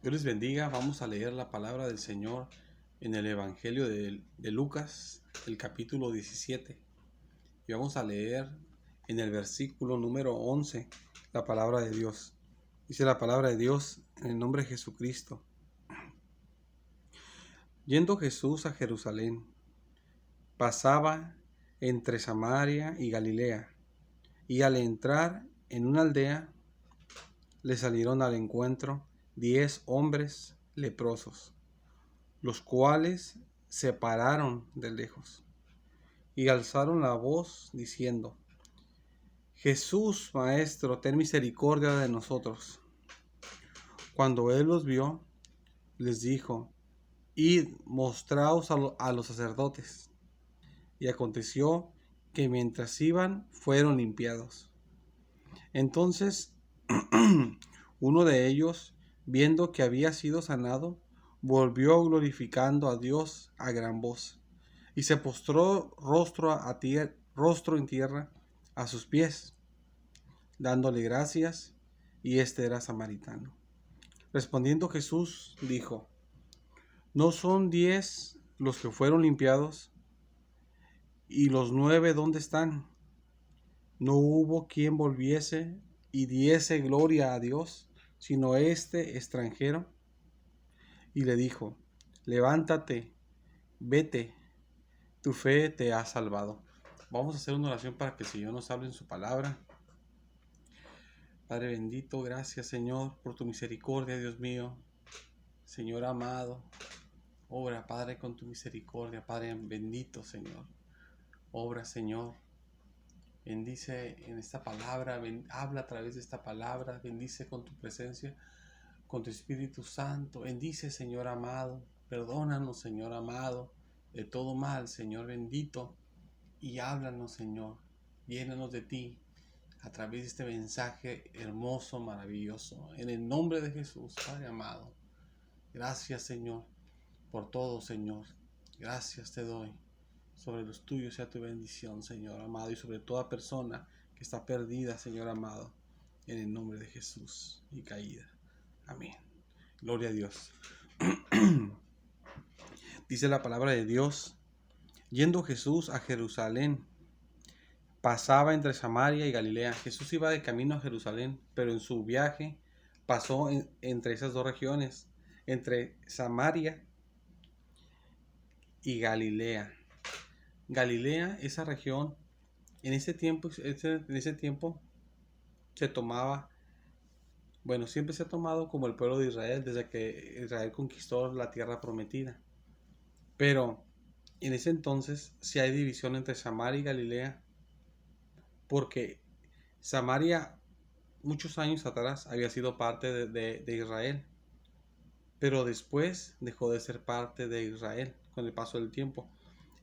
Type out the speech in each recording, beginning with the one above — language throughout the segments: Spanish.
Dios les bendiga. Vamos a leer la palabra del Señor en el Evangelio de Lucas, el capítulo 17. Y vamos a leer en el versículo número 11 la palabra de Dios. Dice la palabra de Dios en el nombre de Jesucristo. Yendo Jesús a Jerusalén, pasaba entre Samaria y Galilea, y al entrar en una aldea, le salieron al encuentro 10 hombres leprosos, los cuales se pararon de lejos y alzaron la voz diciendo: Jesús, Maestro, ten misericordia de nosotros. Cuando él los vio, les dijo: Id, mostraos a los sacerdotes. Y aconteció que mientras iban, fueron limpiados. Entonces uno de ellos, viendo que había sido sanado, volvió glorificando a Dios a gran voz, y se postró rostro en tierra a sus pies, dándole gracias, y este era samaritano. Respondiendo Jesús dijo: ¿No son 10 los que fueron limpiados? ¿Y los 9 dónde están? No hubo quien volviese y diese gloria a Dios, sino este extranjero. Y le dijo: levántate, vete, tu fe te ha salvado. Vamos a hacer una oración para que el Señor nos hable en su palabra. Padre bendito, gracias Señor por tu misericordia, Dios mío. Señor amado, obra Padre con tu misericordia, Padre bendito Señor. Obra Señor, bendice en esta palabra, habla a través de esta palabra, bendice con tu presencia, con tu Espíritu Santo. Bendice Señor amado, perdónanos Señor amado de todo mal, Señor bendito, y háblanos Señor, llénanos de ti a través de este mensaje hermoso, maravilloso, en el nombre de Jesús, Padre amado. Gracias Señor por todo, Señor. Gracias te doy. Sobre los tuyos sea tu bendición, Señor amado, y sobre toda persona que está perdida, Señor amado, en el nombre de Jesús y caída. Amén. Gloria a Dios. Dice la palabra de Dios: yendo Jesús a Jerusalén, pasaba entre Samaria y Galilea. Jesús iba de camino a Jerusalén, pero en su viaje pasó entre esas dos regiones, entre Samaria y Galilea. Galilea, esa región, en ese tiempo se tomaba, bueno, siempre se ha tomado como el pueblo de Israel desde que Israel conquistó la tierra prometida. Pero en ese entonces sí hay división entre Samaria y Galilea, porque Samaria muchos años atrás había sido parte de Israel, pero después dejó de ser parte de Israel con el paso del tiempo.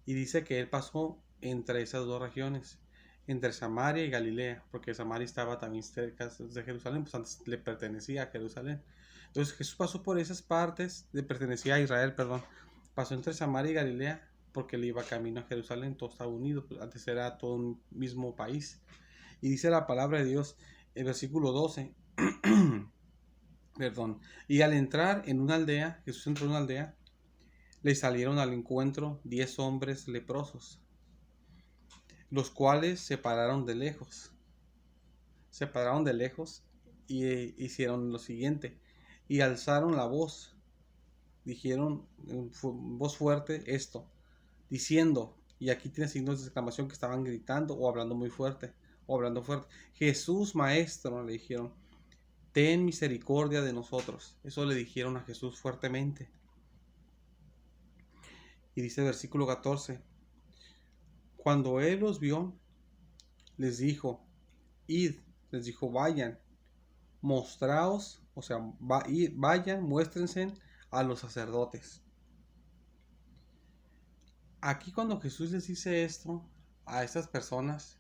Y dice que él pasó entre esas dos regiones, entre Samaria y Galilea, porque Samaria estaba también cerca de Jerusalén, pues antes le pertenecía a Jerusalén. Entonces Jesús pasó por esas partes, le pertenecía a Israel, perdón. Pasó entre Samaria y Galilea porque él iba camino a Jerusalén, todo estaba unido, pues antes era todo un mismo país. Y dice la palabra de Dios, el versículo 12, perdón, y al entrar en una aldea, Jesús entró en una aldea, le salieron al encuentro 10 hombres leprosos, los cuales se pararon de lejos. Se pararon de lejos y hicieron lo siguiente, y alzaron la voz, dijeron en voz fuerte esto, diciendo, y aquí tiene signos de exclamación, que estaban gritando o hablando muy fuerte, o hablando fuerte: Jesús, Maestro, le dijeron, ten misericordia de nosotros. Eso le dijeron a Jesús fuertemente. Y dice el versículo 14, cuando él los vio, les dijo: id, les dijo, vayan, mostraos, o sea, vayan, muéstrense a los sacerdotes. Aquí cuando Jesús les dice esto a estas personas,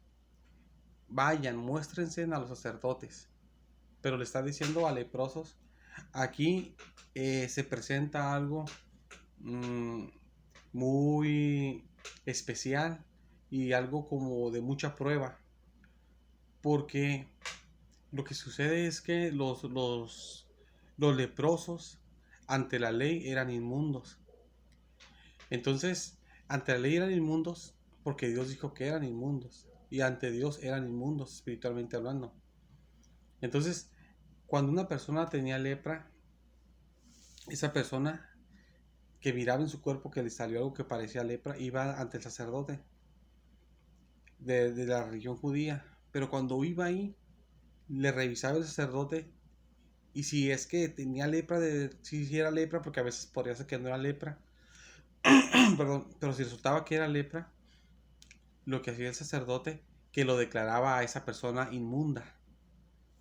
vayan, muéstrense a los sacerdotes, pero le está diciendo a leprosos, aquí se presenta algo muy especial y algo como de mucha prueba, porque lo que sucede es que los leprosos ante la ley eran inmundos. Entonces, ante la ley eran inmundos porque Dios dijo que eran inmundos. Y ante Dios eran inmundos, espiritualmente hablando. Entonces, cuando una persona tenía lepra, esa persona que miraba en su cuerpo que le salió algo que parecía lepra, iba ante el sacerdote de la religión judía. Pero cuando iba ahí, le revisaba el sacerdote y si es que tenía lepra, si era lepra, porque a veces podría ser que no era lepra, perdón, pero si resultaba que era lepra, lo que hacía el sacerdote, que lo declaraba a esa persona inmunda.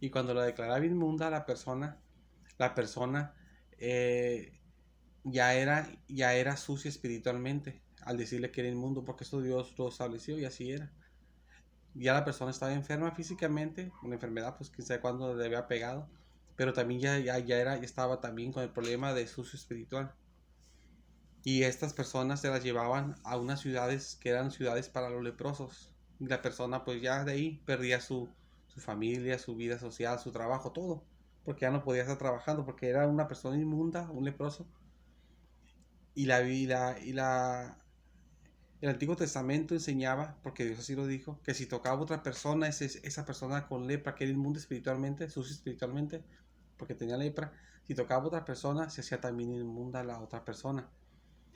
Y cuando la declaraba inmunda, la persona eh, ya era sucia espiritualmente, al decirle que era inmundo, porque eso Dios lo estableció y así era. Ya la persona estaba enferma físicamente, una enfermedad, pues quién sabe cuándo le había pegado, pero también ya estaba también con el problema de sucio espiritual. Y estas personas se las llevaban a unas ciudades que eran ciudades para los leprosos. Y la persona pues ya de ahí perdía su familia, su vida social, su trabajo, todo. Porque ya no podía estar trabajando, porque era una persona inmunda, un leproso. Y el Antiguo Testamento enseñaba, porque Dios así lo dijo, que si tocaba a otra persona, esa persona con lepra, que era inmunda espiritualmente, sucia espiritualmente, porque tenía lepra, si tocaba a otra persona, se hacía también inmunda la otra persona.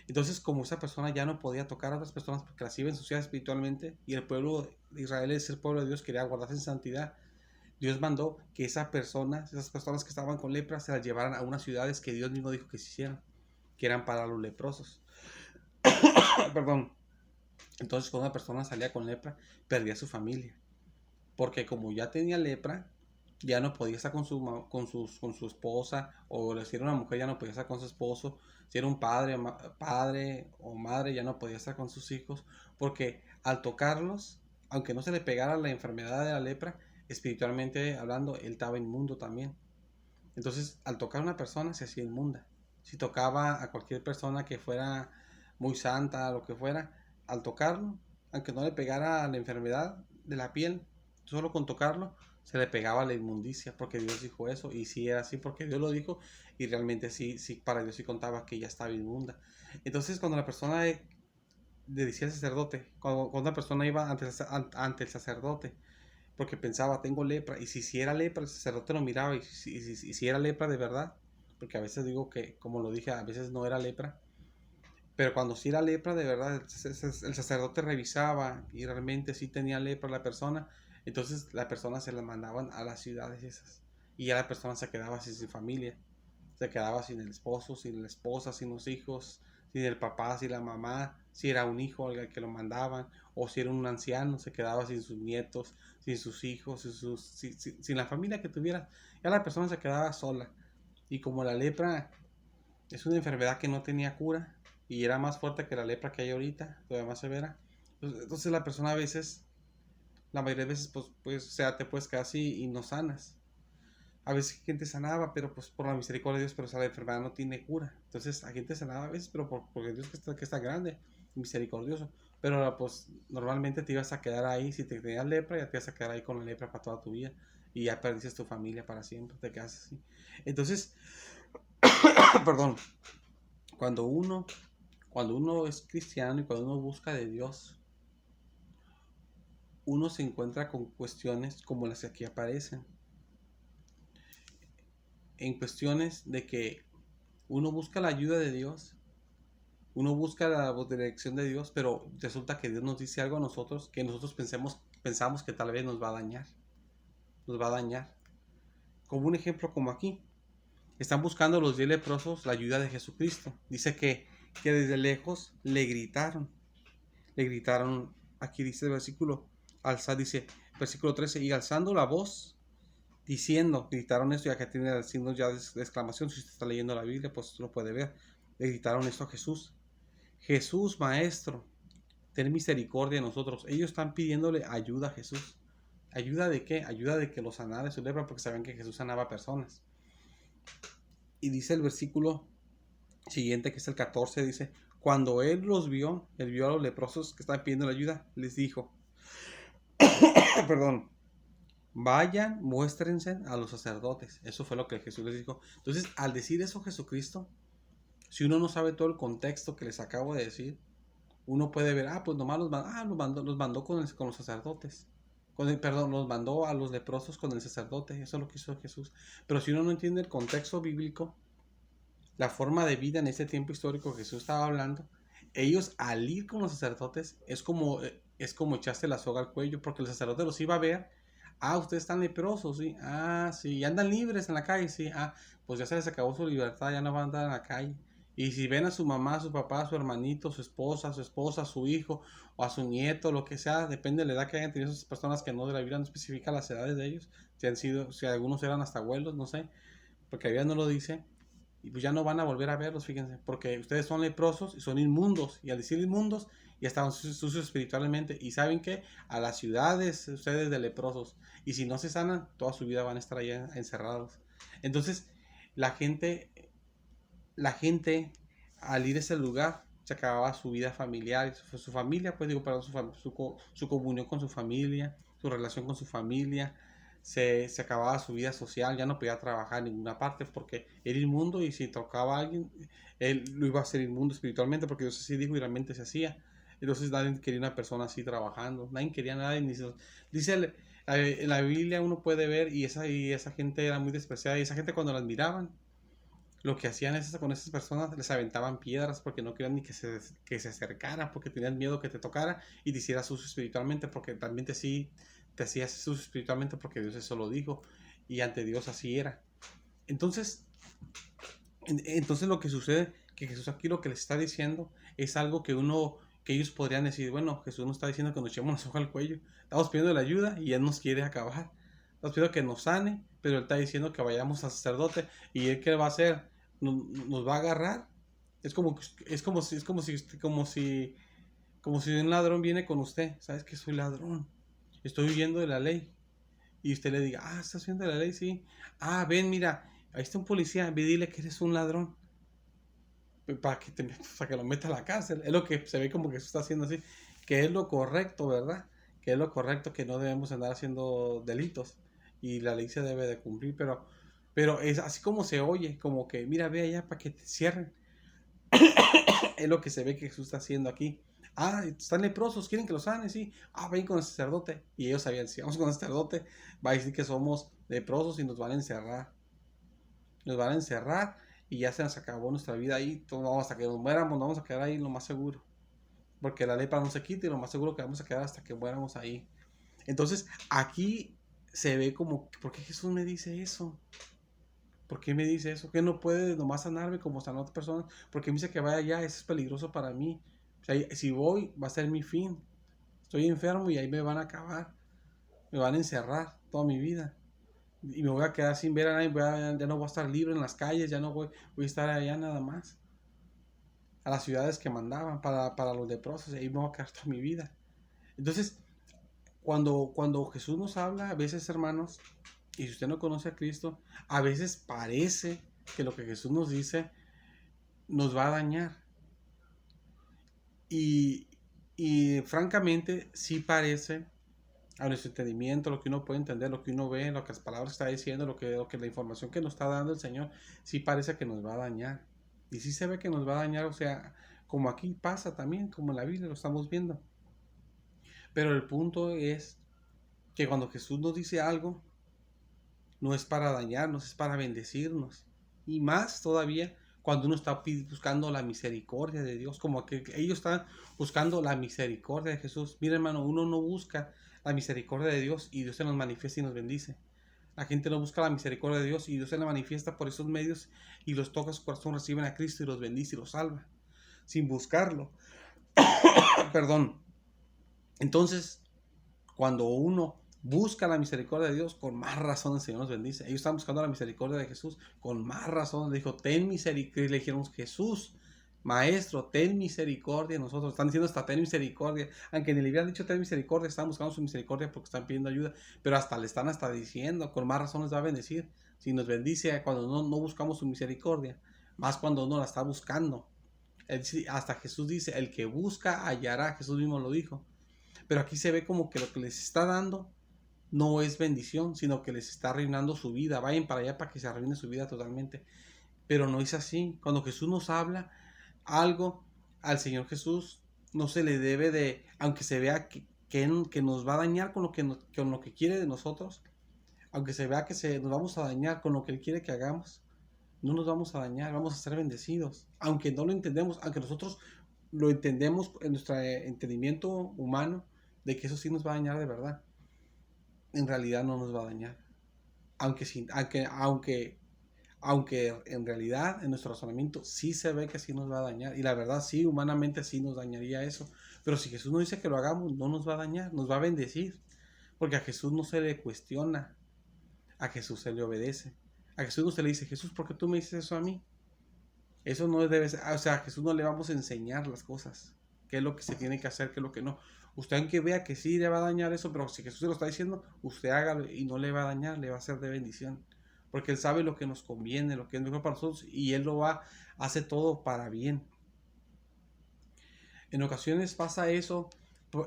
Entonces, como esa persona ya no podía tocar a otras personas porque las iba a ensuciar espiritualmente, y el pueblo de Israel es el pueblo de Dios, quería guardarse en santidad, Dios mandó que esas personas que estaban con lepra, se las llevaran a unas ciudades que Dios mismo dijo que se hicieran, que eran para los leprosos. Perdón. Entonces, cuando una persona salía con lepra, perdía su familia. Porque como ya tenía lepra, ya no podía estar con su esposa, o si era una mujer ya no podía estar con su esposo, si era un padre o madre ya no podía estar con sus hijos, porque al tocarlos, aunque no se le pegara la enfermedad de la lepra, espiritualmente hablando, él estaba inmundo también. Entonces, al tocar a una persona se hacía inmunda. Si tocaba a cualquier persona que fuera muy santa, lo que fuera, al tocarlo, aunque no le pegara la enfermedad de la piel, solo con tocarlo, se le pegaba la inmundicia, porque Dios dijo eso, y sí era así, porque Dios lo dijo, y realmente sí, sí, para Dios sí contaba que ella estaba inmunda. Entonces, cuando la persona le decía al sacerdote, cuando una persona iba ante el sacerdote, porque pensaba, tengo lepra, y si era lepra, el sacerdote lo miraba, y si era lepra de verdad, porque a veces digo que, como lo dije, a veces no era lepra, pero cuando sí era lepra de verdad, el sacerdote revisaba y realmente sí tenía lepra la persona, entonces la persona se la mandaban a las ciudades esas, y ya la persona se quedaba sin su familia, se quedaba sin el esposo, sin la esposa, sin los hijos, sin el papá, sin la mamá, si era un hijo al que lo mandaban, o si era un anciano, se quedaba sin sus nietos, sin sus hijos, sin la familia que tuviera. Ya la persona se quedaba sola. Y como la lepra es una enfermedad que no tenía cura y era más fuerte que la lepra que hay ahorita, todavía más severa, pues, entonces la persona a veces, la mayoría de veces, pues o sea, te puedes quedar así y no sanas. A veces gente sanaba, pero pues por la misericordia de Dios, pero o sea, la enfermedad no tiene cura. Entonces, a gente sanaba a veces, pero porque Dios que está grande, misericordioso. Pero pues normalmente te ibas a quedar ahí, si te tenías lepra, ya te ibas a quedar ahí con la lepra para toda tu vida. Y ya perdiste tu familia para siempre, te quedas así. Entonces, perdón, cuando uno, cuando uno es cristiano y cuando uno busca de Dios, uno se encuentra con cuestiones como las que aquí aparecen. En cuestiones de que uno busca la ayuda de Dios, uno busca la dirección de Dios, pero resulta que Dios nos dice algo a nosotros que nosotros pensamos que tal vez nos va a dañar. Nos va a dañar. Como un ejemplo como aquí. Están buscando los 10 leprosos la ayuda de Jesucristo. Dice que desde lejos le gritaron. Le gritaron, aquí dice el versículo, dice, versículo 13, y alzando la voz, diciendo, gritaron esto, ya que tiene signos ya de exclamación, si usted está leyendo la Biblia, pues lo puede ver. Le gritaron esto a Jesús. Jesús, Maestro, ten misericordia de nosotros. Ellos están pidiéndole ayuda a Jesús. ¿Ayuda de qué? Ayuda de que los sanara de su lepra, porque sabían que Jesús sanaba personas. Y dice el versículo siguiente, que es el 14, dice, cuando él vio a los leprosos que estaban pidiendo la ayuda, les dijo, perdón, vayan, muéstrense a los sacerdotes. Eso fue lo que Jesús les dijo. Entonces, al decir eso Jesucristo, si uno no sabe todo el contexto que les acabo de decir, uno puede ver, pues nomás los mandó con los sacerdotes. Perdón, los mandó a los leprosos con el sacerdote. Eso es lo que hizo Jesús. Pero si uno no entiende el contexto bíblico, la forma de vida en ese tiempo histórico que Jesús estaba hablando, ellos al ir con los sacerdotes es como echarse la soga al cuello, porque el sacerdote los iba a ver. Ustedes están leprosos, sí. Sí, y andan libres en la calle, sí. Pues ya se les acabó su libertad, ya no van a andar en la calle. Y si ven a su mamá, a su papá, a su hermanito, su esposa, a su hijo, o a su nieto, lo que sea, depende de la edad que hayan tenido esas personas, que no, de la Biblia no especifica las edades de ellos, si algunos eran hasta abuelos, no sé, porque la Biblia no lo dice. Y pues ya no van a volver a verlos, fíjense, porque ustedes son leprosos y son inmundos, y al decir inmundos, ya estaban sucios espiritualmente, y saben que a las ciudades ustedes de leprosos, y si no se sanan, toda su vida van a estar allá encerrados. Entonces, la gente, al ir a ese lugar, se acababa su vida familiar, su familia, pues digo, perdón, su comunión con su familia, su relación con su familia, se acababa su vida social, ya no podía trabajar en ninguna parte porque era inmundo, y si tocaba a alguien, él lo iba a hacer inmundo espiritualmente, porque Dios así dijo y realmente se hacía. Entonces nadie quería una persona así trabajando, nadie quería nada. Dice en la Biblia uno puede ver, y esa gente era muy despreciada, y esa gente cuando la admiraban, lo que hacían con esas personas, les aventaban piedras porque no querían ni que se acercara, porque tenían miedo que te tocara y te hiciera sucio espiritualmente, porque también te hacías sucio espiritualmente, porque Dios eso lo dijo, y ante Dios así era. Entonces lo que sucede, que Jesús aquí lo que les está diciendo es algo que ellos podrían decir: bueno, Jesús nos está diciendo que nos echemos la soga al cuello, estamos pidiendo la ayuda y Él nos quiere acabar, estamos pidiendo que nos sane, pero Él está diciendo que vayamos al sacerdote, y Él, ¿qué va a hacer? Nos va a agarrar. Como si un ladrón viene con usted. Sabes que soy ladrón, estoy huyendo de la ley, y usted le diga: estás huyendo de la ley, sí. Ven, mira, ahí está un policía, ve, dile que eres un ladrón, para que lo meta a la cárcel. Es lo que se ve como que se está haciendo así, que es lo correcto, ¿verdad? Que es lo correcto, que no debemos andar haciendo delitos, y la ley se debe de cumplir, pero es así como se oye, como que mira, ve allá para que te cierren. Es lo que se ve que Jesús está haciendo aquí. Están leprosos, quieren que los sane, sí. Ven con el sacerdote. Y ellos sabían: si vamos con el sacerdote, va a decir que somos leprosos y nos van a encerrar. Nos van a encerrar, y ya se nos acabó nuestra vida ahí. Todo, hasta que nos muéramos, nos vamos a quedar ahí lo más seguro. Porque la lepra no se quita, y lo más seguro que vamos a quedar hasta que muéramos ahí. Entonces, aquí se ve como: ¿por qué Jesús me dice eso? ¿Por qué me dice eso? ¿Que no puede nomás sanarme como sanó a otras personas? Porque me dice que vaya allá, eso es peligroso para mí. O sea, si voy, va a ser mi fin. Estoy enfermo y ahí me van a acabar. Me van a encerrar toda mi vida. Y me voy a quedar sin ver a nadie. Ya no voy a estar libre en las calles. Ya no voy a estar allá nada más. A las ciudades que mandaban para los leprosos. Y ahí me voy a quedar toda mi vida. Entonces, cuando Jesús nos habla, a veces, hermanos, y si usted no conoce a Cristo, a veces parece que lo que Jesús nos dice nos va a dañar. Y, francamente, sí parece, a nuestro entendimiento, lo que uno puede entender, lo que uno ve, lo que las palabras está diciendo, lo que la información que nos está dando el Señor, sí parece que nos va a dañar. Y sí se ve que nos va a dañar, o sea, como aquí pasa también, como en la Biblia lo estamos viendo. Pero el punto es que cuando Jesús nos dice algo, no es para dañarnos, es para bendecirnos. Y más todavía cuando uno está buscando la misericordia de Dios, como que ellos están buscando la misericordia de Jesús. Mira, hermano, uno no busca la misericordia de Dios y Dios se nos manifiesta y nos bendice. La gente no busca la misericordia de Dios y Dios se la manifiesta por esos medios, y los toca su corazón, reciben a Cristo y los bendice y los salva, sin buscarlo. Perdón. Entonces, cuando uno busca la misericordia de Dios, con más razón el Señor nos bendice. Ellos estaban buscando la misericordia de Jesús, con más razón. Le dijo: ten misericordia. Le dijeron: Jesús, Maestro, ten misericordia de nosotros. Están diciendo hasta ten misericordia. Aunque ni le hubieran dicho ten misericordia, están buscando su misericordia porque están pidiendo ayuda. Pero hasta le están diciendo, con más razón les va a bendecir. Si nos bendice cuando no buscamos su misericordia, más cuando uno la está buscando. Hasta Jesús dice: el que busca hallará. Jesús mismo lo dijo. Pero aquí se ve como que lo que les está dando no es bendición, sino que les está arruinando su vida. Vayan para allá para que se arruine su vida totalmente. Pero no es así. Cuando Jesús nos habla algo, al Señor Jesús no se le debe de, aunque se vea que nos va a dañar con lo que quiere de nosotros, aunque se vea que nos vamos a dañar con lo que Él quiere que hagamos, no nos vamos a dañar, vamos a ser bendecidos. Aunque no lo entendemos, aunque nosotros lo entendemos en nuestro entendimiento humano, de que eso sí nos va a dañar de verdad, en realidad no nos va a dañar. Aunque en realidad en nuestro razonamiento sí se ve que sí nos va a dañar. Y la verdad sí, humanamente sí nos dañaría eso. Pero si Jesús nos dice que lo hagamos, no nos va a dañar, nos va a bendecir. Porque a Jesús no se le cuestiona, a Jesús se le obedece. A Jesús no se le dice, Jesús, ¿por qué tú me dices eso a mí? Eso no debe ser, o sea, a Jesús no le vamos a enseñar las cosas. Qué es lo que se tiene que hacer, qué es lo que no. Usted aunque vea que sí le va a dañar eso, pero si Jesús se lo está diciendo, usted hágalo y no le va a dañar, le va a ser de bendición. Porque Él sabe lo que nos conviene, lo que es mejor para nosotros y Él hace todo para bien. En ocasiones pasa eso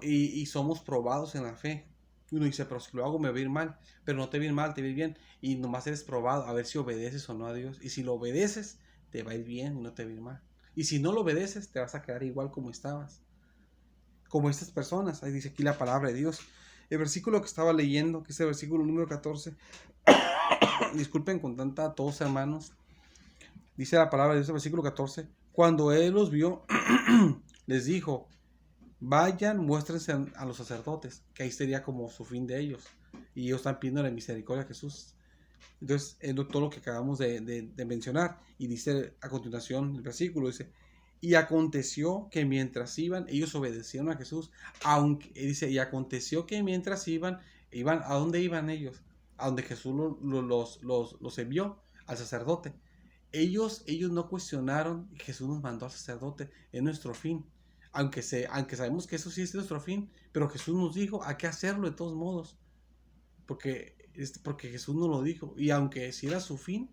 y somos probados en la fe. Uno dice, pero si lo hago me va a ir mal, pero no te va a ir mal, te va a ir bien. Y nomás eres probado a ver si obedeces o no a Dios. Y si lo obedeces, te va a ir bien y no te va a ir mal. Y si no lo obedeces, te vas a quedar igual como estabas. Como estas personas. Ahí dice aquí la palabra de Dios. El versículo que estaba leyendo, que es el versículo número 14. Disculpen con tanta tos, hermanos. Dice la palabra de Dios, el versículo 14. Cuando Él los vio, les dijo, vayan, muéstrense a los sacerdotes, que ahí sería como su fin de ellos. Y ellos están pidiendo la misericordia a Jesús. Entonces, es todo lo que acabamos de mencionar. Y dice a continuación el versículo, dice, y aconteció que mientras iban, ellos obedecieron a Jesús. Dice, y aconteció que mientras iban, ¿a dónde iban ellos? A donde Jesús los envió, al sacerdote. Ellos no cuestionaron, Jesús nos mandó al sacerdote, es nuestro fin. Aunque sabemos que eso sí es nuestro fin, pero Jesús nos dijo, hay que hacerlo de todos modos. Porque Jesús nos lo dijo. Y aunque si era su fin,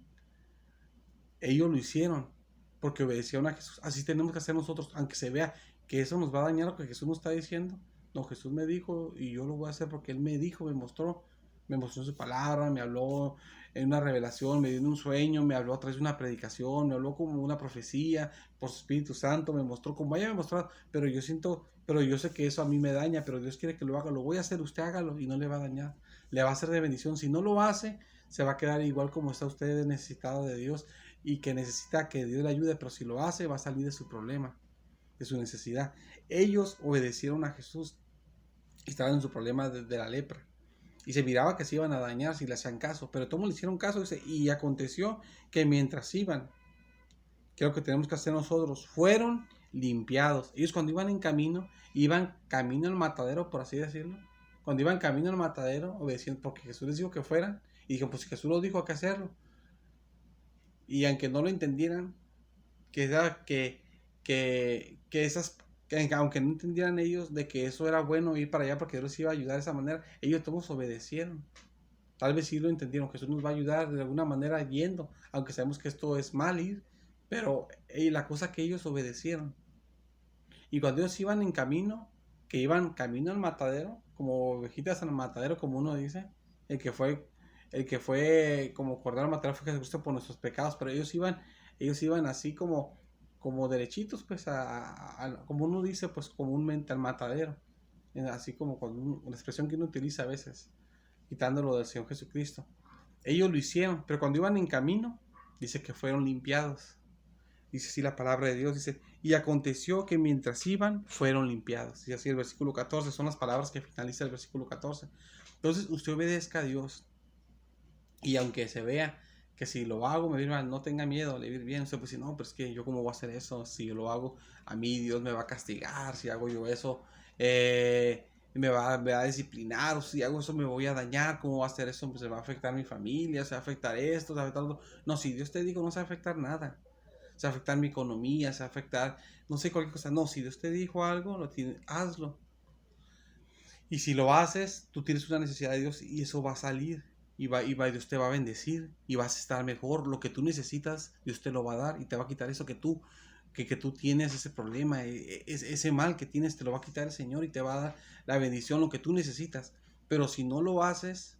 ellos lo hicieron. Porque obedecieron a Jesús. Así tenemos que hacer nosotros. Aunque se vea que eso nos va a dañar lo que Jesús nos está diciendo. No, Jesús me dijo y yo lo voy a hacer porque Él me dijo, me mostró su palabra, me habló en una revelación, me dio en un sueño, me habló a través de una predicación, me habló como una profecía, por su Espíritu Santo, me mostró como haya mostrado, pero yo sé que eso a mí me daña, pero Dios quiere que lo haga, lo voy a hacer, usted hágalo y no le va a dañar, le va a ser de bendición. Si no lo hace, se va a quedar igual como está usted necesitado de Dios y que necesita que Dios le ayude, pero si lo hace, va a salir de su problema, de su necesidad. Ellos obedecieron a Jesús y estaban en su problema de la lepra. Y se miraba que se iban a dañar si le hacían caso. Pero todos le hicieron caso. Y aconteció que mientras iban, que es lo que tenemos que hacer nosotros, fueron limpiados. Ellos cuando iban camino al matadero, por así decirlo. Cuando iban camino al matadero, obedeciendo, porque Jesús les dijo que fueran. Y dijeron, pues si Jesús lo dijo, hay que hacerlo. Y aunque no lo entendieran, aunque no entendieran ellos de que eso era bueno ir para allá porque Dios les iba a ayudar de esa manera, ellos todos obedecieron. Tal vez sí lo entendieron, Jesús nos va a ayudar de alguna manera yendo, aunque sabemos que esto es mal ir, pero la cosa que ellos obedecieron. Y cuando ellos iban en camino, que iban camino al matadero, como ovejitas al matadero, como uno dice, el que fue como cordero al matadero fue Jesucristo por nuestros pecados, pero ellos iban así como derechitos, pues, como uno dice, pues, comúnmente al matadero, así como con una expresión que uno utiliza a veces, quitándolo del Señor Jesucristo. Ellos lo hicieron, pero cuando iban en camino, dice que fueron limpiados. Dice así la palabra de Dios, dice, y aconteció que mientras iban, fueron limpiados. Y así el versículo 14, son las palabras que finaliza el versículo 14. Entonces, usted obedezca a Dios. Y aunque se vea que si lo hago, me va, no tenga miedo, le va a ir bien. Usted puede decir, no, pero es que yo cómo voy a hacer eso. Si yo lo hago, a mí Dios me va a castigar. Si hago yo eso, me va a disciplinar. O si hago eso, me voy a dañar. ¿Cómo va a hacer eso? Pues se va a afectar mi familia, se va a afectar esto, se va a afectar todo. No, si Dios te dijo, no se va a afectar nada. Se va a afectar mi economía, se va a afectar, no sé, cualquier cosa. No, si Dios te dijo algo, hazlo. Y si lo haces, tú tienes una necesidad de Dios y eso va a salir. Y Dios te va a bendecir y vas a estar mejor. Lo que tú necesitas, Dios te lo va a dar y te va a quitar eso que tú tienes, ese problema, ese mal que tienes, te lo va a quitar el Señor y te va a dar la bendición, lo que tú necesitas. Pero si no lo haces,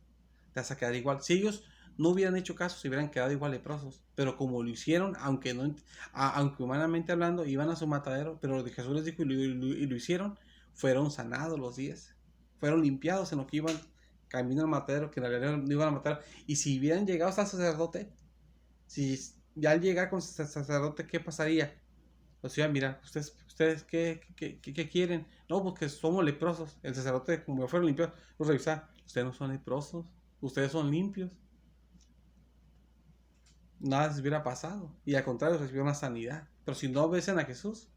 te vas a quedar igual. Si ellos no hubieran hecho caso, se hubieran quedado igual leprosos. Pero como lo hicieron, aunque no, aunque humanamente hablando, iban a su matadero, pero lo que Jesús les dijo y lo hicieron, fueron sanados los 10. Fueron limpiados en lo que iban camino al matadero, que en realidad no iban a matar. Y si hubieran llegado hasta el sacerdote, si ya al llegar con el sacerdote, ¿qué pasaría? O sea, mira, ustedes ¿qué quieren? No, porque somos leprosos. El sacerdote, como fueron limpios, los revisaba. Ustedes no son leprosos, ustedes son limpios. Nada les hubiera pasado. Y al contrario, recibieron una sanidad. Pero si no obedecen a Jesús,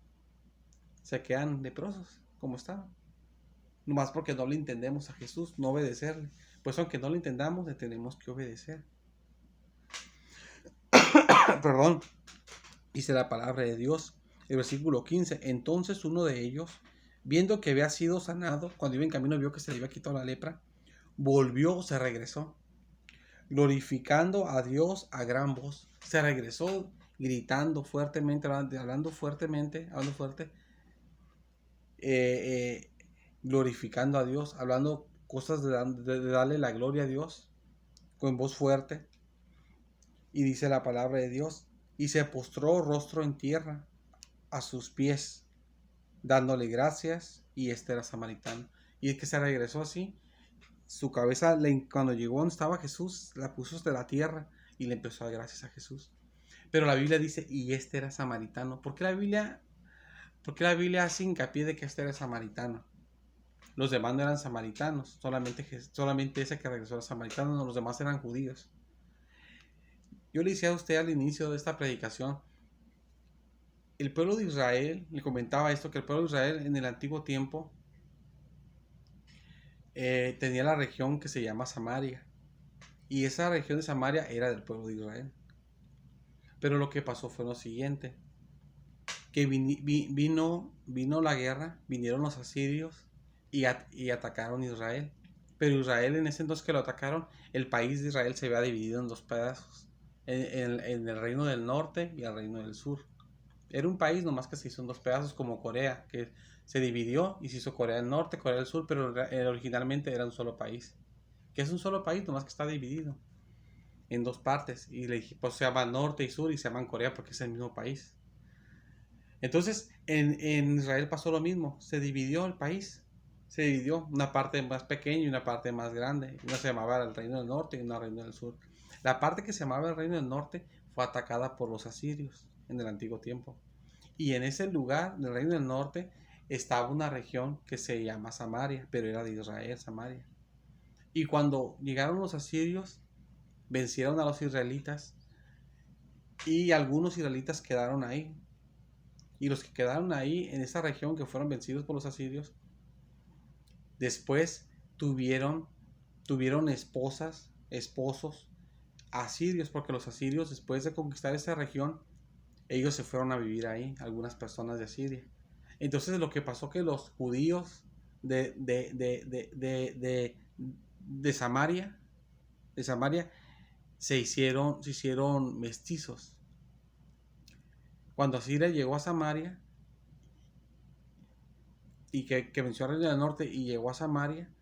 se quedan leprosos, como estaban. Nomás porque no le entendemos a Jesús, no obedecerle. Pues aunque no le entendamos, le tenemos que obedecer. Perdón. Dice la palabra de Dios, el versículo 15. Entonces uno de ellos, viendo que había sido sanado, cuando iba en camino vio que se le había quitado la lepra, volvió, se regresó, glorificando a Dios a gran voz. Se regresó gritando fuertemente, hablando fuerte, eh, glorificando a Dios, hablando cosas de darle la gloria a Dios con voz fuerte. Y dice la palabra de Dios, y se postró rostro en tierra a sus pies, dándole gracias, y este era samaritano. Y es que se regresó así, su cabeza, cuando llegó donde estaba Jesús, la puso sobre la tierra y le empezó a dar gracias a Jesús. Pero la Biblia dice, y este era samaritano. ¿Por qué la Biblia hace hincapié de que este era samaritano? Los demás no eran samaritanos, solamente ese que regresó era samaritano, no, los demás eran judíos. Yo le decía a usted al inicio de esta predicación, el pueblo de Israel, le comentaba esto, que el pueblo de Israel en el antiguo tiempo tenía la región que se llama Samaria. Y esa región de Samaria era del pueblo de Israel. Pero lo que pasó fue lo siguiente, que vino la guerra, vinieron los asirios y atacaron Israel. Pero Israel, en ese entonces que lo atacaron, el país de Israel se había dividido en dos pedazos, en el reino del norte y el reino del sur. Era un país nomás que se hizo en dos pedazos, como Corea, que se dividió y se hizo Corea del Norte, Corea del Sur, pero originalmente era un solo país. Que es un solo país, nomás que está dividido en dos partes. Y pues, se llama Norte y Sur y se llaman Corea porque es el mismo país. Entonces, en Israel pasó lo mismo. Se dividió el país. Se dividió una parte más pequeña y una parte más grande. Una se llamaba el Reino del Norte y una el Reino del Sur. La parte que se llamaba el Reino del Norte fue atacada por los asirios en el antiguo tiempo. Y en ese lugar del Reino del Norte estaba una región que se llama Samaria, pero era de Israel, Samaria. Y cuando llegaron los asirios, vencieron a los israelitas y algunos israelitas quedaron ahí. Y los que quedaron ahí en esa región que fueron vencidos por los asirios, después tuvieron esposas, esposos asirios, porque los asirios después de conquistar esa región, ellos se fueron a vivir ahí, algunas personas de Asiria. Entonces lo que pasó que los judíos de Samaria, se hicieron mestizos. Cuando Asiria llegó a Samaria y que venció al reino del norte y llegó a Samaria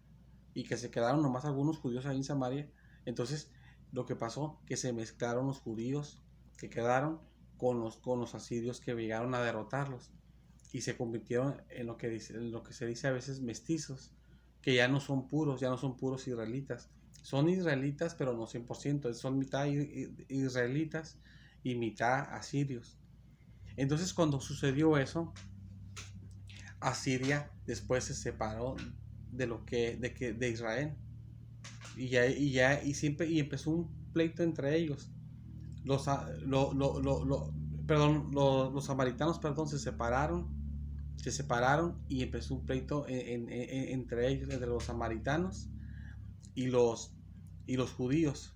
y que se quedaron nomás algunos judíos ahí en Samaria, entonces lo que pasó que se mezclaron los judíos que quedaron con los asirios que llegaron a derrotarlos y se convirtieron en lo que se dice a veces mestizos, que ya no son puros israelitas. Son israelitas, pero no 100%, son mitad israelitas y mitad asirios. Entonces, cuando sucedió eso, Asiria después se separó de Israel y empezó un pleito entre ellos. Los samaritanos, se separaron y empezó un pleito entre ellos, entre los samaritanos y los judíos.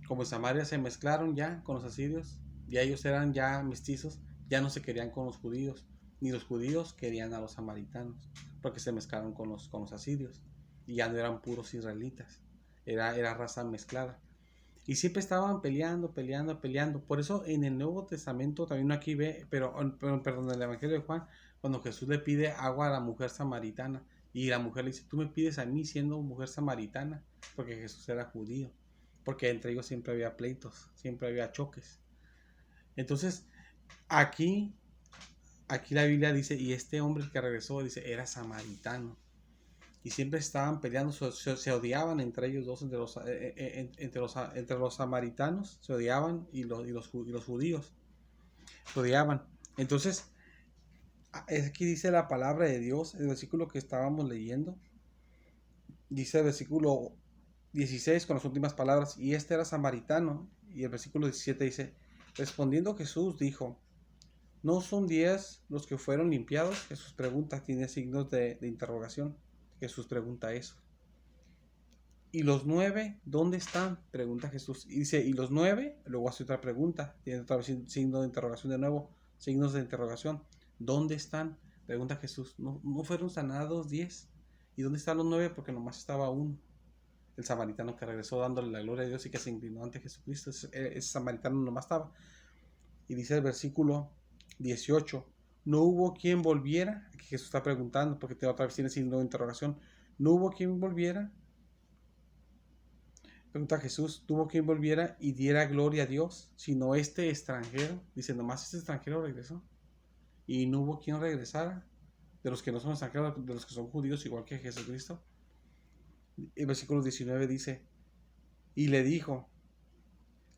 Como en Samaria se mezclaron ya con los asirios, ya ellos eran ya mestizos, ya no se querían con los judíos, ni los judíos querían a los samaritanos, porque se mezclaron con los asirios, y ya no eran puros israelitas, era raza mezclada. Y siempre estaban peleando. Por eso en el Nuevo Testamento también aquí ve, perdón, en el Evangelio de Juan, cuando Jesús le pide agua a la mujer samaritana, Y la mujer le dice, tú me pides a mí siendo mujer samaritana, porque Jesús era judío, porque entre ellos siempre había pleitos, siempre había choques. Entonces, aquí la Biblia dice, y este hombre que regresó, dice, era samaritano. Y siempre estaban peleando, se odiaban entre ellos dos, entre los samaritanos, se odiaban, y los judíos se odiaban. Entonces, aquí dice la palabra de Dios, el versículo que estábamos leyendo, dice el versículo 16 con las últimas palabras, y este era samaritano, y el versículo 17 dice, respondiendo Jesús dijo, ¿no son 10 los que fueron limpiados? Jesús pregunta, tiene signos de interrogación. Jesús pregunta eso. ¿Y los 9 dónde están? Pregunta Jesús. Y dice, ¿y los 9? Luego hace otra pregunta. Tiene otra vez signo de interrogación de nuevo. Signos de interrogación. ¿Dónde están? Pregunta Jesús. ¿No fueron sanados 10? ¿Y dónde están los 9? Porque nomás estaba uno. El samaritano que regresó dándole la gloria a Dios y que se inclinó ante Jesucristo. Ese samaritano nomás estaba. Y dice el versículo 18. No hubo quien volviera. Aquí Jesús está preguntando porque otra vez tiene signo de interrogación. No hubo quien volviera. Pregunta Jesús, ¿tuvo quien volviera y diera gloria a Dios? Sino este extranjero. Dice, nomás este extranjero regresó. Y no hubo quien regresara. De los que no son extranjeros, de los que son judíos, igual que Jesucristo. El versículo 19 dice, y le dijo,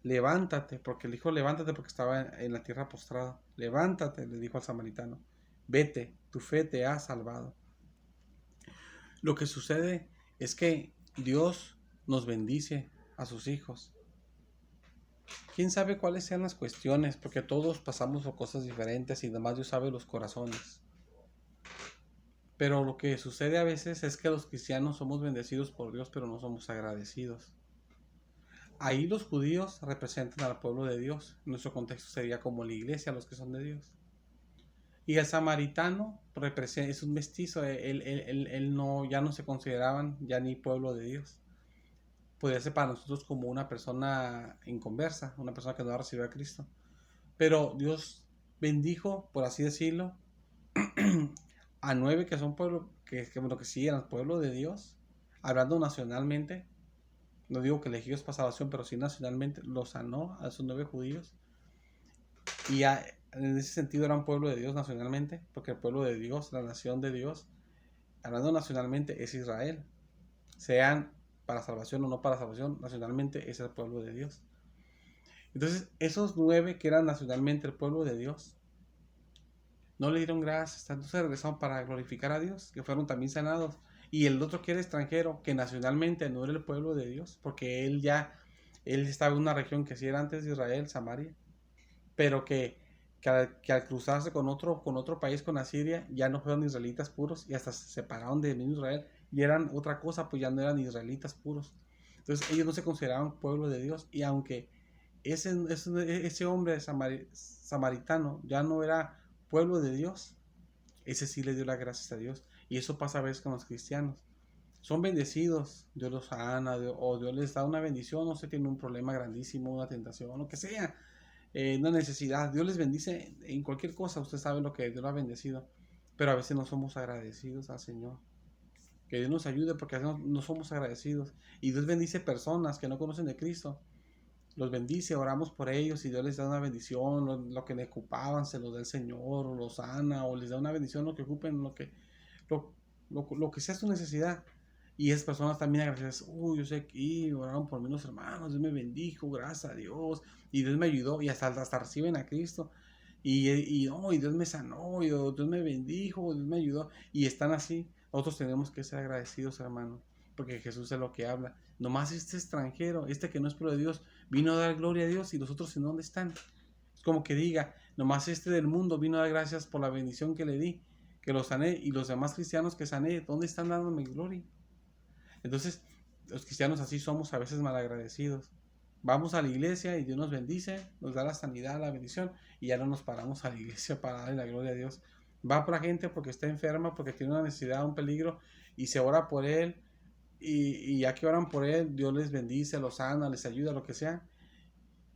levántate, porque le dijo, levántate porque estaba en la tierra postrada. Levántate, le dijo al samaritano. Vete, tu fe te ha salvado. Lo que sucede es que Dios nos bendice a sus hijos. Quién sabe cuáles sean las cuestiones, porque todos pasamos por cosas diferentes y además Dios sabe los corazones. Pero lo que sucede a veces es que los cristianos somos bendecidos por Dios, pero no somos agradecidos. Ahí los judíos representan al pueblo de Dios. En nuestro contexto sería como la iglesia, los que son de Dios. Y el samaritano es un mestizo. Él no, ya no se consideraban ya ni pueblo de Dios. Podría ser para nosotros como una persona inconversa, una persona que no ha recibido a Cristo. Pero Dios bendijo, por así decirlo, a 9 que son pueblo, que sí eran pueblo de Dios, hablando nacionalmente. No digo que elegidos para salvación, pero sí nacionalmente los sanó a esos 9 judíos. Y en ese sentido eran pueblo de Dios nacionalmente, porque el pueblo de Dios, la nación de Dios, hablando nacionalmente, es Israel. Sean para salvación o no para salvación, nacionalmente es el pueblo de Dios. Entonces, esos 9 que eran nacionalmente el pueblo de Dios, no le dieron gracias, entonces regresaron para glorificar a Dios, que fueron también sanados. Y el otro que era extranjero, que nacionalmente no era el pueblo de Dios, porque él estaba en una región que sí era antes de Israel, Samaria, pero que al cruzarse con otro país, con Asiria, ya no fueron israelitas puros y hasta se separaron de Israel y eran otra cosa, pues ya no eran israelitas puros. Entonces ellos no se consideraban pueblo de Dios, y aunque ese hombre samaritano ya no era pueblo de Dios, ese sí le dio las gracias a Dios. Y eso pasa a veces con los cristianos. Son bendecidos, Dios los sana, o Dios les da una bendición, no sé, tiene un problema grandísimo, una tentación, lo que sea, una necesidad. Dios les bendice en cualquier cosa, usted sabe lo que Dios lo ha bendecido. Pero a veces no somos agradecidos al Señor. Que Dios nos ayude, porque a veces no somos agradecidos. Y Dios bendice personas que no conocen de Cristo. Los bendice, oramos por ellos y Dios les da una bendición, lo que le ocupaban se lo da el Señor, o los sana, o les da una bendición, lo que ocupen, lo que sea su necesidad. Y esas personas también agradecen, yo sé que oraron por mí los hermanos, Dios me bendijo, gracias a Dios, y Dios me ayudó, y hasta reciben a Cristo, y Dios me sanó, y Dios me bendijo, Dios me ayudó, y están así. Nosotros tenemos que ser agradecidos, hermano, porque Jesús es lo que habla. Nomás este extranjero, este que no es pueblo de Dios, vino a dar gloria a Dios, y los otros en dónde están. Es como que diga, nomás este del mundo vino a dar gracias por la bendición que le di, que lo sané, y los demás cristianos que sané, ¿dónde están dándome gloria? Entonces, los cristianos así somos a veces malagradecidos. Vamos a la iglesia y Dios nos bendice, nos da la sanidad, la bendición, y ya no nos paramos a la iglesia para darle la gloria a Dios. Va por la gente porque está enferma, porque tiene una necesidad, un peligro, y se ora por él, y ya que oran por él, Dios les bendice, los sana, les ayuda, lo que sea.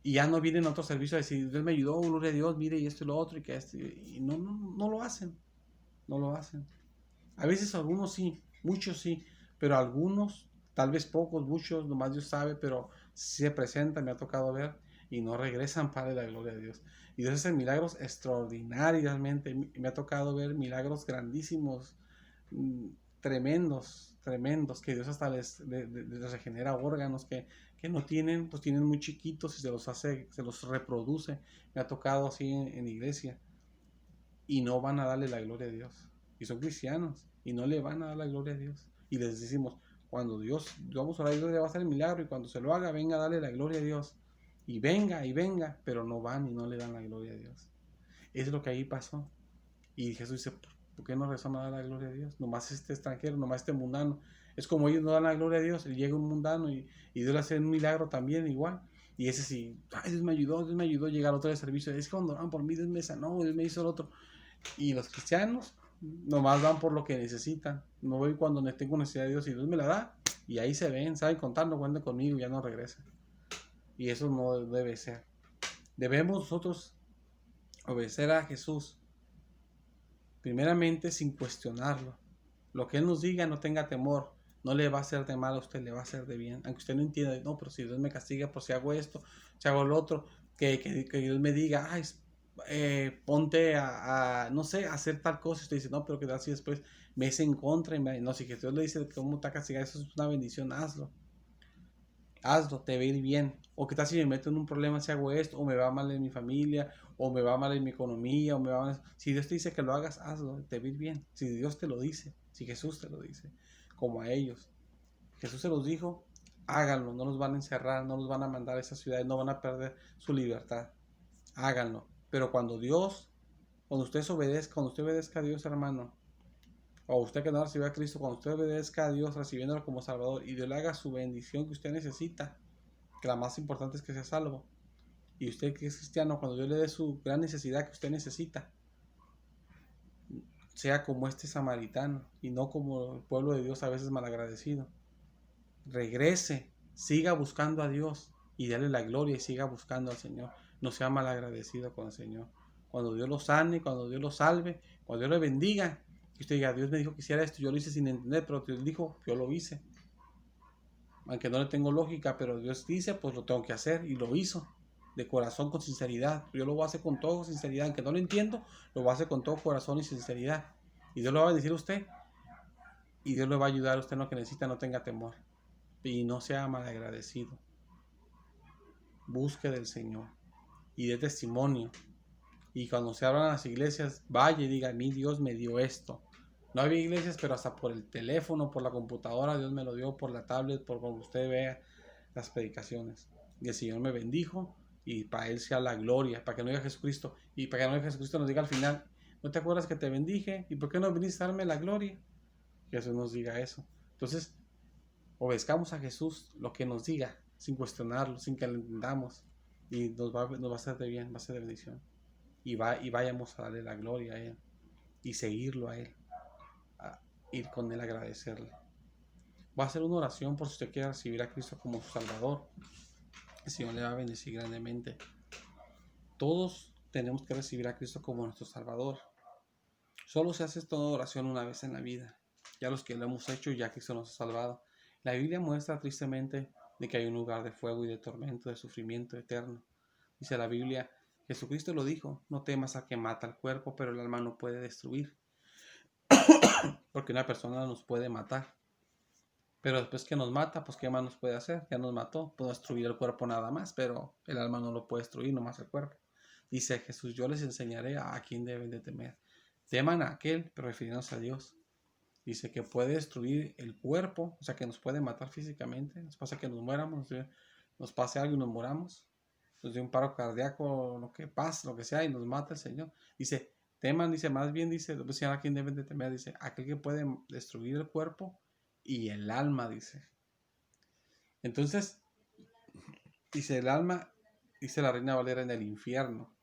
Y ya no vienen a otro servicio a decir, Dios me ayudó, gloria a Dios, mire, y esto y lo otro, y no lo hacen. No lo hacen. A veces algunos sí, Muchos sí, pero algunos, tal vez pocos, muchos, nomás Dios sabe, pero sí se presentan, me ha tocado ver, y no regresan para la gloria de Dios. Y Dios hace milagros extraordinariamente. Me ha tocado ver milagros grandísimos, tremendos, tremendos, que Dios hasta les regenera órganos que no tienen, pues tienen muy chiquitos y se los hace, se los reproduce. Me ha tocado así en iglesia y no van a darle la gloria a Dios. Y son cristianos y no le van a dar la gloria a Dios. Y les decimos, cuando Dios, vamos a orar, Dios le va a hacer el milagro y cuando se lo haga, venga a darle la gloria a Dios. Y venga, pero no van y no le dan la gloria a Dios. Es lo que ahí pasó. Y Jesús dice, ¿por qué no rezan a dar la gloria a Dios? Nomás este extranjero, nomás este mundano. Es como ellos no dan la gloria a Dios, y llega un mundano y Dios le hace un milagro también igual. Y ese sí, ay, Dios me ayudó a llegar a otro de servicio. Es que cuando oran por mí, Dios me sanó, Dios me hizo el otro. Y los cristianos nomás van por lo que necesitan. No voy cuando tengo necesidad de Dios y Dios me la da. Y ahí se ven, saben contar, no cuentan conmigo, ya no regresan. Y eso no debe ser. Debemos nosotros obedecer a Jesús, primeramente sin cuestionarlo. Lo que Él nos diga, no tenga temor. No le va a hacer de mal a usted, le va a hacer de bien. Aunque usted no entienda, no, pero si Dios me castiga por si hago esto, si hago lo otro, que Dios me diga, ay, ponte no sé, a hacer tal cosa. Y usted dice, no, pero que tal si después me es en contra. No, si Dios le dice cómo está castigado, eso es una bendición, hazlo. Hazlo, te va a ir bien. O qué tal si me meto en un problema si hago esto, o me va mal en mi familia, o me va mal en mi economía, o me va mal. Si Dios te dice que lo hagas, hazlo, te va a ir bien. Si Dios te lo dice, si Jesús te lo dice, como a ellos. Jesús se los dijo, háganlo, no los van a encerrar, no los van a mandar a esas ciudades, no van a perder su libertad. Háganlo. Pero cuando usted obedezca a Dios, hermano, o usted que no recibió a Cristo, cuando usted obedezca a Dios recibiéndolo como Salvador y Dios le haga su bendición que usted necesita, que la más importante es que sea salvo. Y usted que es cristiano, cuando Dios le dé su gran necesidad que usted necesita, sea como este samaritano y no como el pueblo de Dios a veces malagradecido. Regrese, siga buscando a Dios y dale la gloria y siga buscando al Señor. No sea malagradecido con el Señor. Cuando Dios lo sane, cuando Dios lo salve, cuando Dios le bendiga, y usted diga, Dios me dijo que hiciera esto, yo lo hice sin entender, pero Dios dijo, yo lo hice. Aunque no le tengo lógica, pero Dios dice, pues lo tengo que hacer y lo hizo. De corazón, con sinceridad. Yo lo voy a hacer con todo sinceridad. Aunque no lo entiendo, lo voy a hacer con todo corazón y sinceridad. Y Dios lo va a bendecir a usted. Y Dios le va a ayudar a usted en lo que necesita, no tenga temor. Y no sea malagradecido. Busque del Señor. Y dé testimonio. Y cuando se abran las iglesias, vaya y diga, mi Dios me dio esto. No había iglesias, pero hasta por el teléfono, por la computadora, Dios me lo dio, por la tablet, por donde usted vea las predicaciones. Y el Señor me bendijo y para Él sea la gloria, para que no diga Jesucristo. Y para que no diga Jesucristo nos diga al final, ¿no te acuerdas que te bendije? ¿Y por qué no viniste a darme la gloria? Jesús nos diga eso. Entonces, obedezcamos a Jesús lo que nos diga, sin cuestionarlo, sin que lo entendamos. Y nos va a hacer de bien, va a ser de bendición. Y vayamos a darle la gloria a Él y seguirlo a Él, a ir con Él a agradecerle. Va a hacer una oración por si usted quiere recibir a Cristo como su Salvador. El Señor le va a bendecir grandemente. Todos tenemos que recibir a Cristo como nuestro Salvador. Solo se hace esta oración una vez en la vida. Ya los que lo hemos hecho, ya Cristo nos ha salvado. La Biblia muestra tristemente de que hay un lugar de fuego y de tormento, de sufrimiento eterno. Dice la Biblia, Jesucristo lo dijo, no temas a que mata el cuerpo, pero el alma no puede destruir. Porque una persona nos puede matar. Pero después que nos mata, pues ¿qué más nos puede hacer? Ya nos mató, puede destruir el cuerpo nada más, pero el alma no lo puede destruir, nomás el cuerpo. Dice Jesús, yo les enseñaré a quién deben de temer. Teman a aquel, pero refiriéndose a Dios. Dice que puede destruir el cuerpo, o sea que nos puede matar físicamente. Nos pasa que nos muéramos, nos pase algo y nos moramos. Nos dé un paro cardíaco, lo que pase, lo que sea, y nos mata el Señor. Dice, teman, dice, más bien, dice, a quién deben de temer. Dice, aquel que puede destruir el cuerpo y el alma, dice. Entonces, dice el alma, dice la Reina Valera, en el infierno.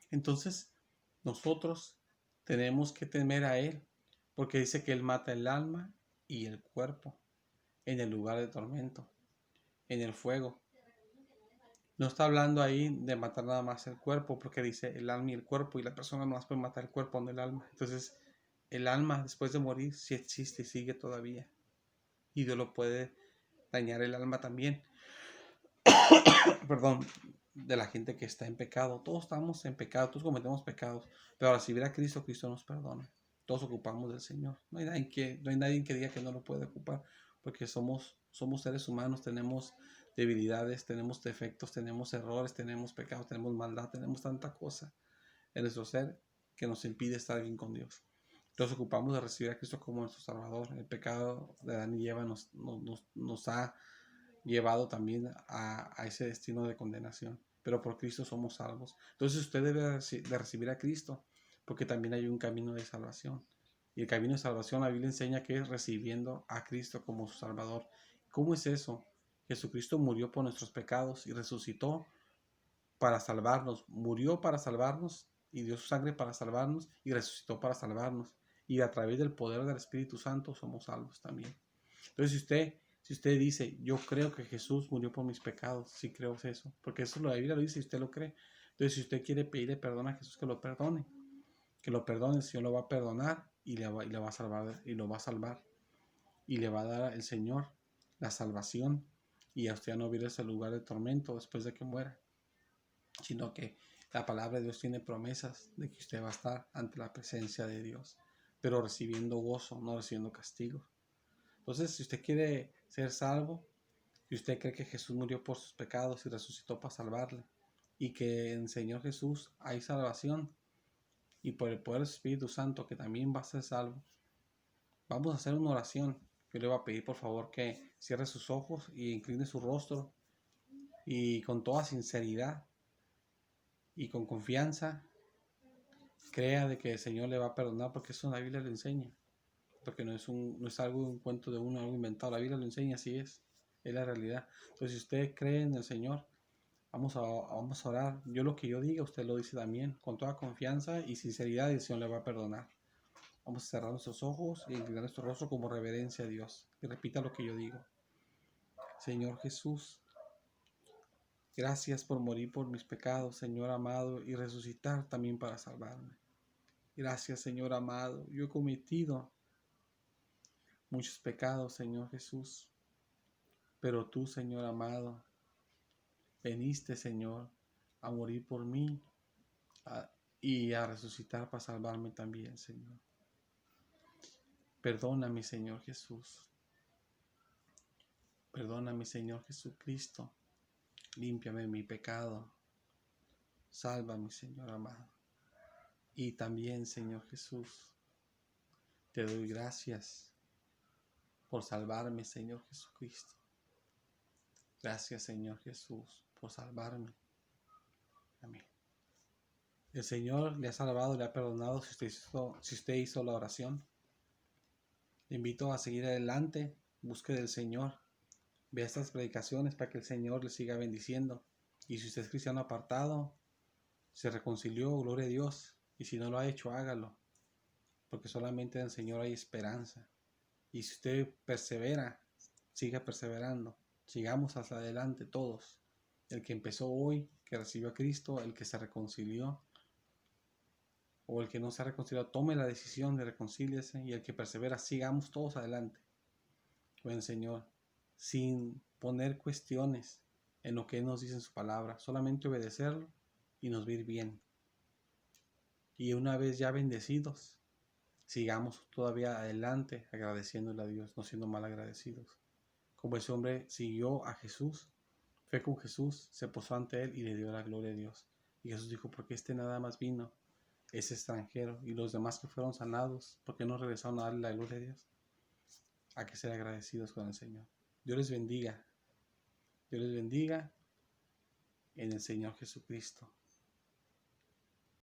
Entonces, nosotros tenemos que temer a Él, porque dice que Él mata el alma y el cuerpo en el lugar de tormento, en el fuego. No está hablando ahí de matar nada más el cuerpo, porque dice el alma y el cuerpo, y la persona no más puede matar el cuerpo, no el alma. Entonces, el alma después de morir sí existe y sigue todavía. Y Dios lo puede dañar el alma también. Perdón, de la gente que está en pecado. Todos estamos en pecado, todos cometemos pecados. Pero al recibir a Cristo, Cristo nos perdona. Todos ocupamos del Señor. No hay nadie que diga que no lo puede ocupar. Porque somos seres humanos, tenemos debilidades, tenemos defectos, tenemos errores, tenemos pecados, tenemos maldad, tenemos tanta cosa en nuestro ser que nos impide estar bien con Dios. Entonces ocupamos de recibir a Cristo como nuestro Salvador. El pecado de Adán y Eva nos ha llevado también a ese destino de condenación. Pero por Cristo somos salvos. Entonces usted debe de recibir a Cristo, porque también hay un camino de salvación. Y el camino de salvación, la Biblia enseña que es recibiendo a Cristo como su Salvador. ¿Cómo es eso? Jesucristo murió por nuestros pecados y resucitó para salvarnos. Murió para salvarnos y dio su sangre para salvarnos y resucitó para salvarnos. Y a través del poder del Espíritu Santo somos salvos también. Entonces, si usted dice, yo creo que Jesús murió por mis pecados, sí creo eso, porque eso la Biblia lo dice y usted lo cree. Entonces, si usted quiere pedirle perdón a Jesús, que lo perdone, el Señor lo va a perdonar y le va a salvar, y lo va a salvar, y le va a dar el Señor la salvación, y a usted ya no viene a ese lugar de tormento después de que muera, sino que la palabra de Dios tiene promesas de que usted va a estar ante la presencia de Dios, pero recibiendo gozo, no recibiendo castigo. Entonces, si usted quiere ser salvo, y usted cree que Jesús murió por sus pecados y resucitó para salvarle, y que en el Señor Jesús hay salvación, y por el poder del Espíritu Santo que también va a ser salvo, vamos a hacer una oración. Yo le voy a pedir por favor que cierre sus ojos y incline su rostro, y con toda sinceridad y con confianza crea de que el Señor le va a perdonar, porque eso la Biblia lo enseña, porque no es algo, un cuento de uno, algo inventado. La Biblia lo enseña, así es la realidad. Entonces, si usted cree en el Señor, vamos a orar. Yo lo que yo diga, usted lo dice también, con toda confianza y sinceridad, y el Señor le va a perdonar. Vamos a cerrar nuestros ojos y inclinar nuestro rostro como reverencia a Dios. Y repita lo que yo digo. Señor Jesús, gracias por morir por mis pecados, Señor amado, y resucitar también para salvarme. Gracias, Señor amado. Yo he cometido muchos pecados, Señor Jesús, pero tú, Señor amado, veniste, Señor, a morir por mí y a resucitar para salvarme también, Señor. Perdóname, Señor Jesús. Perdóname, Señor Jesucristo. Límpiame mi pecado. Sálvame, Señor amado. Y también, Señor Jesús, te doy gracias por salvarme, Señor Jesucristo. Gracias, Señor Jesús, por salvarme. Amén. El Señor le ha salvado, le ha perdonado si usted hizo la oración. Le invito a seguir adelante, busque del Señor. Vea estas predicaciones para que el Señor le siga bendiciendo. Y si usted es cristiano apartado, se reconcilió, gloria a Dios. Y si no lo ha hecho, hágalo, porque solamente en el Señor hay esperanza. Y si usted persevera, siga perseverando. Sigamos hacia adelante todos. El que empezó hoy, que recibió a Cristo, el que se reconcilió, o el que no se ha reconciliado, tome la decisión de reconciliarse, y el que persevera, sigamos todos adelante con el Señor, sin poner cuestiones en lo que Él nos dice en su palabra, solamente obedecerlo y nos va a ir bien. Y una vez ya bendecidos, sigamos todavía adelante agradeciéndole a Dios, no siendo mal agradecidos. Como ese hombre siguió a Jesús, fue con Jesús, se posó ante Él y le dio la gloria a Dios. Y Jesús dijo, ¿por qué este nada más vino? Es extranjero, y los demás que fueron sanados, ¿por qué no regresaron a darle la gloria a Dios? Hay que ser agradecidos con el Señor. Dios les bendiga. Dios les bendiga en el Señor Jesucristo.